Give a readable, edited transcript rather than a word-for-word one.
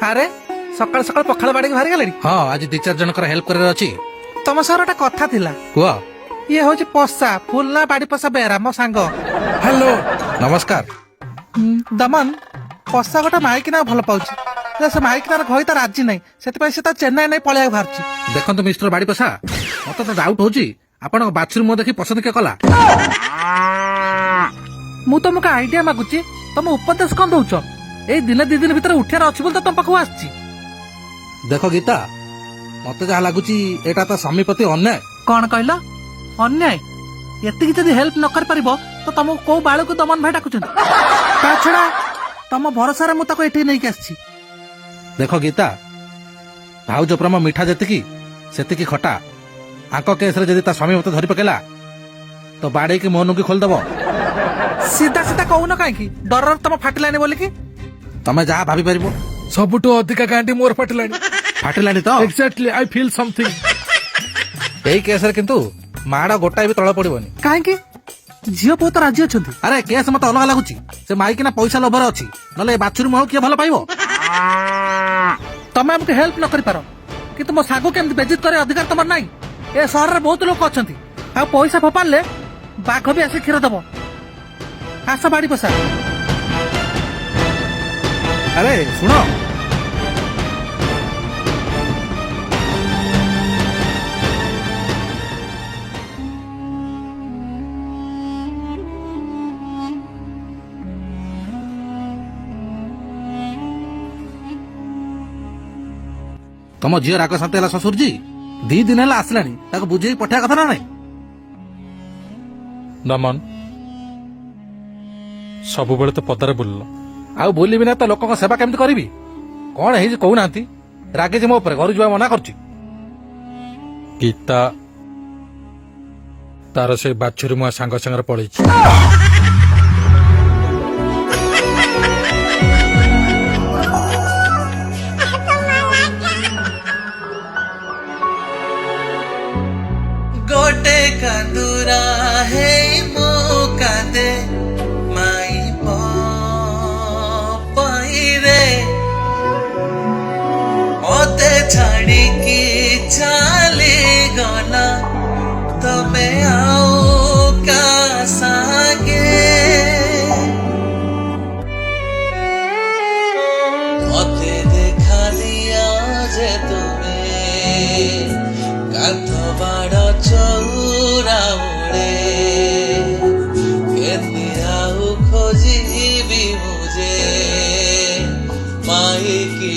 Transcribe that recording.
ଆରେ ସକାଳ ସକାଳ ପଖାଳ ବାଡିକି ବାହାରି ଗଲେଣି। ହଁ ଆଜି 2-4 ଜଣଙ୍କର ହେଲ୍ପ କରିବାର ଅଛି। ତମ ସହ ଗୋଟେ କଥା ଥିଲା। କୁହ। ଇଏ ହଉଛି ପଶା ଫୁଲନା ବାଡି ପଶା ବେହେରା ମୋ ସାଙ୍ଗ। ହ୍ୟାଲୋ ନମସ୍କାର। ଦମନ ପଶା ଗୋଟେ ମାଇକିନା ଭଲ ପାଉଛି। ସେ ମାଇକିନାର ଘଇ ତ ରାଜି ନାହିଁ, ସେଥିପାଇଁ ସେ ତା ଚେନ୍ନାଇ ନେଇ ପଳେଇବାକୁ ବାହାରୁଛି। ଦେଖନ୍ତୁ ମିଷ୍ଟର ବାଡିପୋଷା, ମତେ ତ ଡାଉଟ୍ ହଉଛି ଆପଣଙ୍କ ବାଛୁରୀ ମୁହଁ ଦେଖି ପସନ୍ଦ କିଏ କଲା। ମୁଁ ତମକୁ ଆଇଡିଆ ମାଗୁଛି, ତମ ଉପଦେଶ କଣ ଦଉଛ? ଏଇ ଦିନେ 2 ଦିନ ଭିତରେ ଉଠିବାର ଅଛି ବୋଲି ତ ତମ ପାଖକୁ ଆସିଛି। ଦେଖ ଗୀତା, ମତେ ଯାହା ଲାଗୁଛି ଏଇଟା ତା ସ୍ୱାମୀ ପ୍ରତି ଅନ୍ୟାୟ। କଣ କହିଲ? ଅନ୍ୟାୟ? ଏତିକି ଯଦି ହେଲ୍ପ ନ କରିପାରିବ ତ ତମକୁ କୋଉ ବାଳକୁ ଦମନ ଭାଇ ଡାକୁଛନ୍ତି? ତା ଛଡା ତମ ଭରସାରେ ମୁଁ ତାକୁ ଏଠିକି ନେଇକି ଆସିଛି। ଦେଖ ଗୀତା, ଭାଉଜ ପ୍ରେମ ମିଠା ଯେତିକି ସେତିକି ଖଟା। ଆଙ୍କ କେସରେ ଯଦି ତା ସ୍ୱାମୀ ମତେ ଧରି ପକେଇଲା ତ ବାଡେଇକି ମୋ ନୁକି ଖୋଲିଦବ। ସିଧା ସିଧା କହୁନ କାହିଁକି? ଡରରେ ତମ ଫାଟିଲାନି ବୋଲିକି? ତମେ ଯାହା ଭାବିପାରିବ। ସବୁଠୁ ଅଧିକା ଗାଣ୍ଡି ମୋର ଫାଟିଲାଣି। ଫାଟିଲାଣି ତ? Exactly I feel something. ଏଇ କେସରେ କିନ୍ତୁ ମାଡ ଗୋଟାଏ ବି ତଳ ପଡିବନି। କାହିଁକି? ଝିଅ ପୁଅ ତ ରାଜି ଅଛନ୍ତି। ଆରେ କେସ୍ ମତେ ଅଲଗା ଲାଗୁଛି। ସେ ମାଇକିନା ପଇସା ଲୋଭରେ ଅଛି, ନହେଲେ ଏ ବାଛୁରୀ ମୁହଁ କିଏ ଭଲ ପାଇବ? ତମେ ଆମକୁ ହେଲ୍ପ ନ କରିପାର, କିନ୍ତୁ ମୋ ସାଗୁ କେମିତି ବେଜିତ କରିବା ଅଧିକାର ତମର ନାହିଁ। ଏ ସହରରେ ବହୁତ ଲୋକ ଅଛନ୍ତି, ଆଉ ପଇସା ଫୋପାଡ଼ିଲେ ବାଘ ବି ଆସି କ୍ଷୀର ଦବ। ଆସ ବାଡି ପୋଷା। ଆରେ ଶୁଣ, ତମ ଝିଅ ରାଗ ଶାନ୍ତି ହେଲା ଶ୍ୱଶୁରଜୀ? 2 ଦିନ ହେଲା ଆସିଲାଣି, ତାକୁ ବୁଝେଇ ପଠେଇବା କଥା ନା ନାଇଁ? ଦମନ ସବୁବେଳେ ତ ପଦାରେ ବୁଲିଲ। ଆଉ ବୁଲିବି ନା ତ ଲୋକଙ୍କ ସେବା କେମିତି କରିବି? କଣ ହେଇଛି କହୁନାହାନ୍ତି? ରାଗିଛି ମୋ ଉପରେ, ଘରୁ ଯିବା ମନା କରୁଛି। ଗୀତା ତାର ସେ ବାଛୁରୀ ମୁଆ ସାଙ୍ଗ ସାଙ୍ଗରେ ପଳେଇଛି। गोटे कांदुरा है मो कांदे माई पाई रे ओते छाड़ी की चाली गला तमे आओ का सागे ओते देखा दिया जे तुम्हें कांध बाड़ चौरा उड़े खोजी भी मुझे माई की